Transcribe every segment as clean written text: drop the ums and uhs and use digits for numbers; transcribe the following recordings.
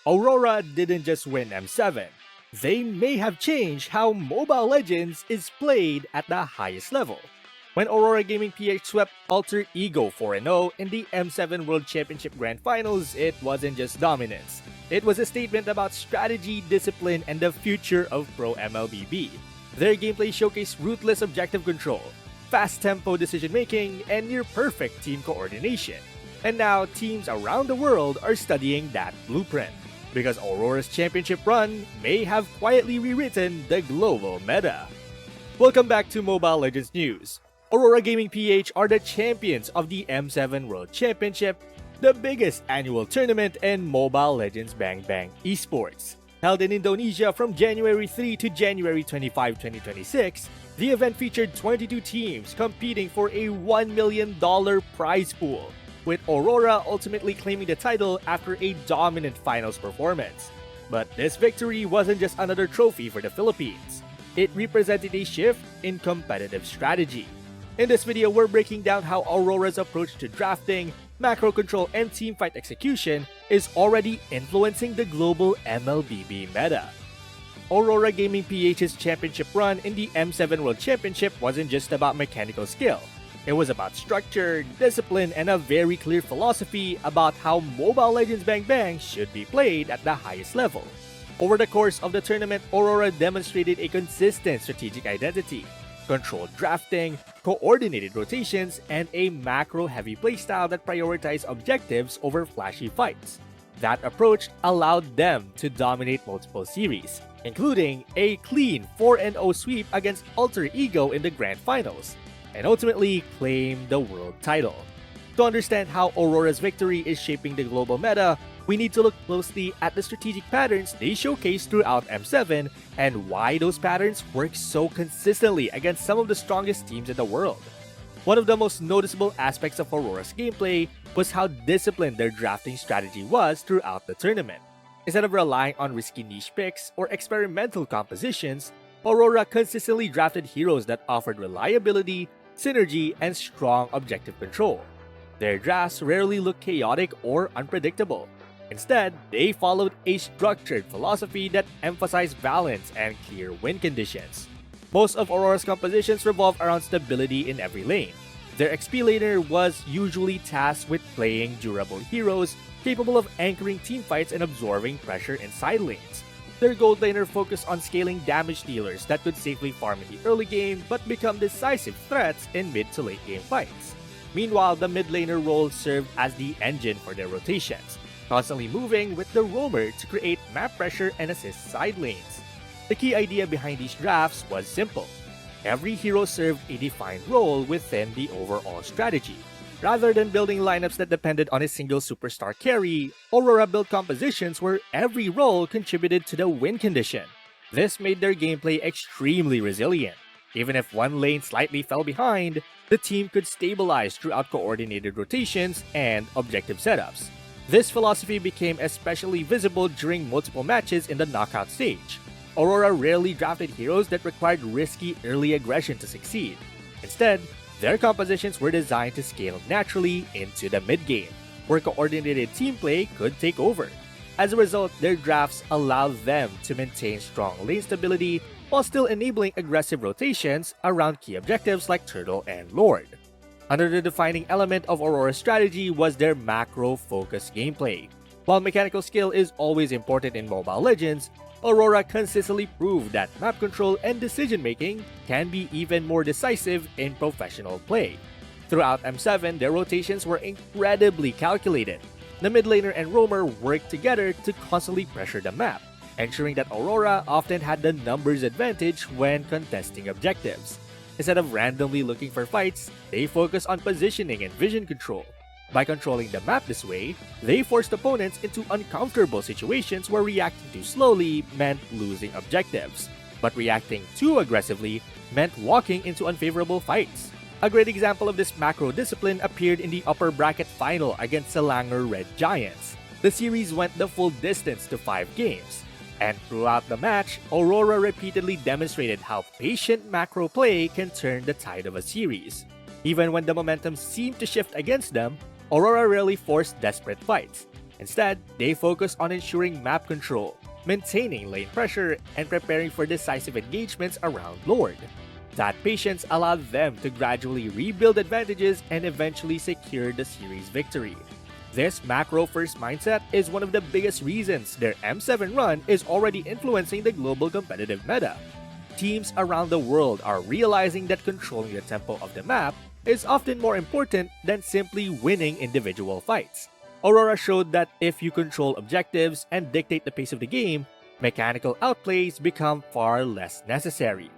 Aurora didn't just win M7, they may have changed how Mobile Legends is played at the highest level. When Aurora Gaming PH swept Alter Ego 4-0 in the M7 World Championship Grand Finals, it wasn't just dominance. It was a statement about strategy, discipline, and the future of Pro MLBB. Their gameplay showcased ruthless objective control, fast tempo decision making, and near perfect team coordination. And now, teams around the world are studying that blueprint, because Aurora's championship run may have quietly rewritten the global meta. Welcome back to Mobile Legends News. Aurora Gaming PH are the champions of the M7 World Championship, the biggest annual tournament in Mobile Legends Bang Bang esports. Held in Indonesia from January 3 to January 25, 2026, the event featured 22 teams competing for a $1 million prize pool, with Aurora ultimately claiming the title after a dominant finals performance. But this victory wasn't just another trophy for the Philippines. It represented a shift in competitive strategy. In this video, we're breaking down how Aurora's approach to drafting, macro control, and teamfight execution is already influencing the global MLBB meta. Aurora Gaming PH's championship run in the M7 World Championship wasn't just about mechanical skill. It was about structure, discipline, and a very clear philosophy about how Mobile Legends Bang Bang should be played at the highest level. Over the course of the tournament, Aurora demonstrated a consistent strategic identity, controlled drafting, coordinated rotations, and a macro-heavy playstyle that prioritized objectives over flashy fights. That approach allowed them to dominate multiple series, including a clean 4-0 sweep against Alter Ego in the Grand Finals, and ultimately claim the world title. To understand how Aurora's victory is shaping the global meta, we need to look closely at the strategic patterns they showcase throughout M7 and why those patterns work so consistently against some of the strongest teams in the world. One of the most noticeable aspects of Aurora's gameplay was how disciplined their drafting strategy was throughout the tournament. Instead of relying on risky niche picks or experimental compositions, Aurora consistently drafted heroes that offered reliability, synergy, and strong objective control. Their drafts rarely looked chaotic or unpredictable. Instead, they followed a structured philosophy that emphasized balance and clear win conditions. Most of Aurora's compositions revolve around stability in every lane. Their XP laner was usually tasked with playing durable heroes capable of anchoring teamfights and absorbing pressure in side lanes. Their gold laner focused on scaling damage dealers that could safely farm in the early game but become decisive threats in mid to late game fights. Meanwhile, the mid laner role served as the engine for their rotations, constantly moving with the roamer to create map pressure and assist side lanes. The key idea behind these drafts was simple. Every hero served a defined role within the overall strategy. Rather than building lineups that depended on a single superstar carry, Aurora built compositions where every role contributed to the win condition. This made their gameplay extremely resilient. Even if one lane slightly fell behind, the team could stabilize throughout coordinated rotations and objective setups. This philosophy became especially visible during multiple matches in the knockout stage. Aurora rarely drafted heroes that required risky early aggression to succeed. Instead, their compositions were designed to scale naturally into the mid-game, where coordinated team play could take over. As a result, their drafts allowed them to maintain strong lane stability while still enabling aggressive rotations around key objectives like Turtle and Lord. Another defining element of Aurora's strategy was their macro-focused gameplay. While mechanical skill is always important in Mobile Legends, Aurora consistently proved that map control and decision-making can be even more decisive in professional play. Throughout M7, their rotations were incredibly calculated. The mid laner and roamer worked together to constantly pressure the map, ensuring that Aurora often had the numbers advantage when contesting objectives. Instead of randomly looking for fights, they focused on positioning and vision control. By controlling the map this way, they forced opponents into uncomfortable situations where reacting too slowly meant losing objectives, but reacting too aggressively meant walking into unfavorable fights. A great example of this macro discipline appeared in the upper bracket final against Selangor Red Giants. The series went the full distance to 5 games, and throughout the match, Aurora repeatedly demonstrated how patient macro play can turn the tide of a series. Even when the momentum seemed to shift against them, Aurora rarely forced desperate fights. Instead, they focus on ensuring map control, maintaining lane pressure, and preparing for decisive engagements around Lord. That patience allowed them to gradually rebuild advantages and eventually secure the series victory. This macro-first mindset is one of the biggest reasons their M7 run is already influencing the global competitive meta. Teams around the world are realizing that controlling the tempo of the map is often more important than simply winning individual fights. Aurora showed that if you control objectives and dictate the pace of the game, mechanical outplays become far less necessary.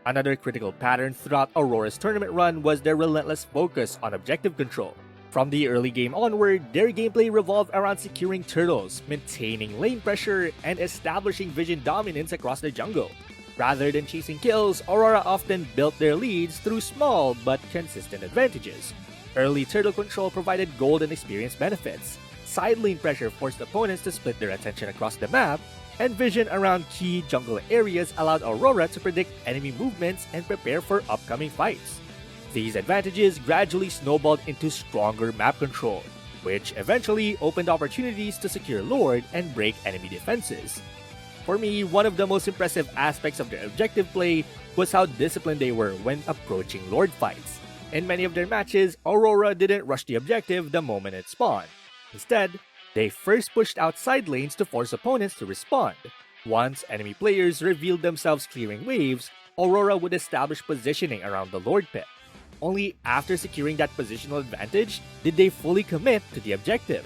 Another critical pattern throughout Aurora's tournament run was their relentless focus on objective control. From the early game onward, their gameplay revolved around securing turtles, maintaining lane pressure, and establishing vision dominance across the jungle. Rather than chasing kills, Aurora often built their leads through small but consistent advantages. Early turtle control provided gold and experience benefits. Side lane pressure forced opponents to split their attention across the map, and vision around key jungle areas allowed Aurora to predict enemy movements and prepare for upcoming fights. These advantages gradually snowballed into stronger map control, which eventually opened opportunities to secure Lord and break enemy defenses. For me, one of the most impressive aspects of their objective play was how disciplined they were when approaching Lord fights. In many of their matches, Aurora didn't rush the objective the moment it spawned. Instead, they first pushed out side lanes to force opponents to respond. Once enemy players revealed themselves clearing waves, Aurora would establish positioning around the Lord pit. Only after securing that positional advantage did they fully commit to the objective.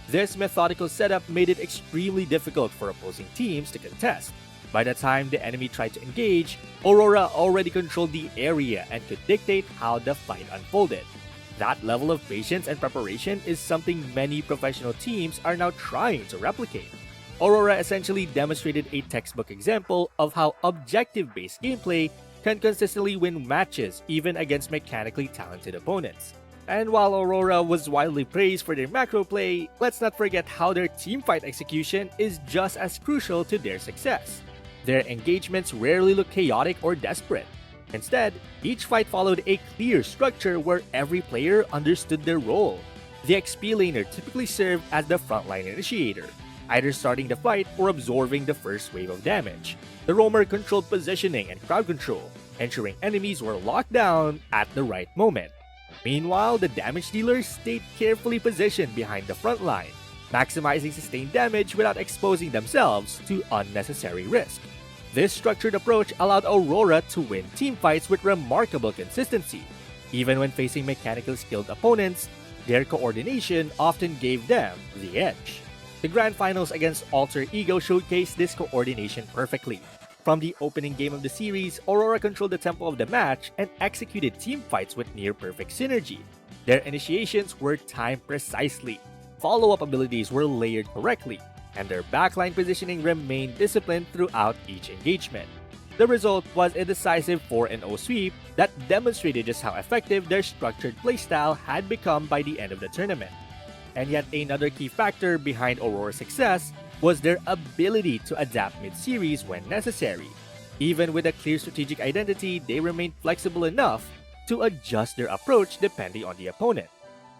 This methodical setup made it extremely difficult for opposing teams to contest. By the time the enemy tried to engage, Aurora already controlled the area and could dictate how the fight unfolded. That level of patience and preparation is something many professional teams are now trying to replicate. Aurora essentially demonstrated a textbook example of how objective-based gameplay can consistently win matches even against mechanically talented opponents. And while Aurora was widely praised for their macro play, let's not forget how their teamfight execution is just as crucial to their success. Their engagements rarely look chaotic or desperate. Instead, each fight followed a clear structure where every player understood their role. The XP laner typically served as the frontline initiator, either starting the fight or absorbing the first wave of damage. The roamer controlled positioning and crowd control, ensuring enemies were locked down at the right moment. Meanwhile, the damage dealers stayed carefully positioned behind the front line, maximizing sustained damage without exposing themselves to unnecessary risk. This structured approach allowed Aurora to win teamfights with remarkable consistency. Even when facing mechanically skilled opponents, their coordination often gave them the edge. The Grand Finals against Alter Ego showcased this coordination perfectly. From the opening game of the series, Aurora controlled the tempo of the match and executed teamfights with near-perfect synergy. Their initiations were timed precisely, follow-up abilities were layered correctly, and their backline positioning remained disciplined throughout each engagement. The result was a decisive 4-0 sweep that demonstrated just how effective their structured playstyle had become by the end of the tournament. And yet another key factor behind Aurora's success was their ability to adapt mid-series when necessary. Even with a clear strategic identity, they remained flexible enough to adjust their approach depending on the opponent.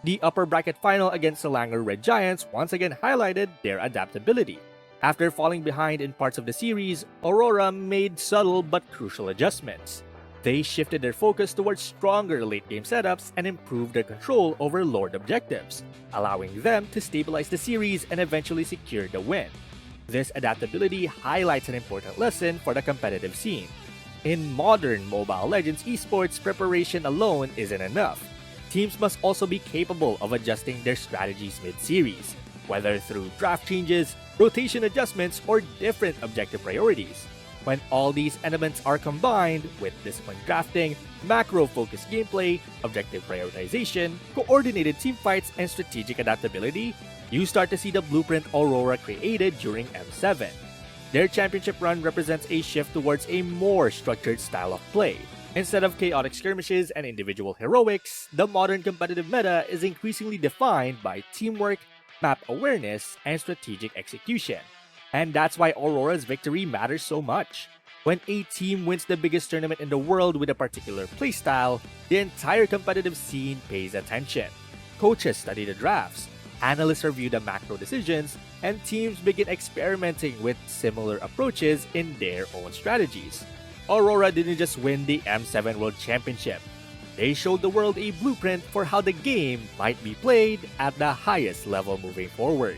The upper bracket final against Selangor Red Giants once again highlighted their adaptability. After falling behind in parts of the series, Aurora made subtle but crucial adjustments. They shifted their focus towards stronger late-game setups and improved their control over Lord objectives, allowing them to stabilize the series and eventually secure the win. This adaptability highlights an important lesson for the competitive scene. In modern Mobile Legends esports, preparation alone isn't enough. Teams must also be capable of adjusting their strategies mid-series, whether through draft changes, rotation adjustments, or different objective priorities. When all these elements are combined with disciplined drafting, macro-focused gameplay, objective prioritization, coordinated teamfights, and strategic adaptability, you start to see the blueprint Aurora created during M7. Their championship run represents a shift towards a more structured style of play. Instead of chaotic skirmishes and individual heroics, the modern competitive meta is increasingly defined by teamwork, map awareness, and strategic execution. And that's why Aurora's victory matters so much. When a team wins the biggest tournament in the world with a particular playstyle, the entire competitive scene pays attention. Coaches study the drafts, analysts review the macro decisions, and teams begin experimenting with similar approaches in their own strategies. Aurora didn't just win the M7 World Championship. They showed the world a blueprint for how the game might be played at the highest level moving forward.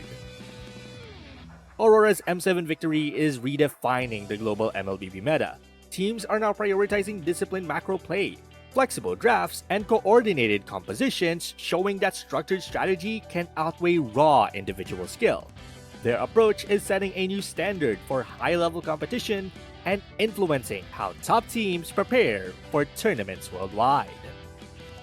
Aurora's M7 victory is redefining the global MLBB meta. Teams are now prioritizing disciplined macro play, flexible drafts, and coordinated compositions, showing that structured strategy can outweigh raw individual skill. Their approach is setting a new standard for high-level competition and influencing how top teams prepare for tournaments worldwide.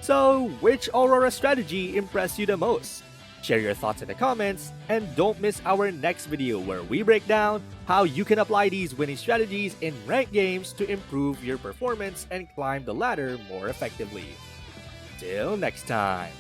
So, which Aurora strategy impressed you the most? Share your thoughts in the comments, and don't miss our next video where we break down how you can apply these winning strategies in ranked games to improve your performance and climb the ladder more effectively. Till next time!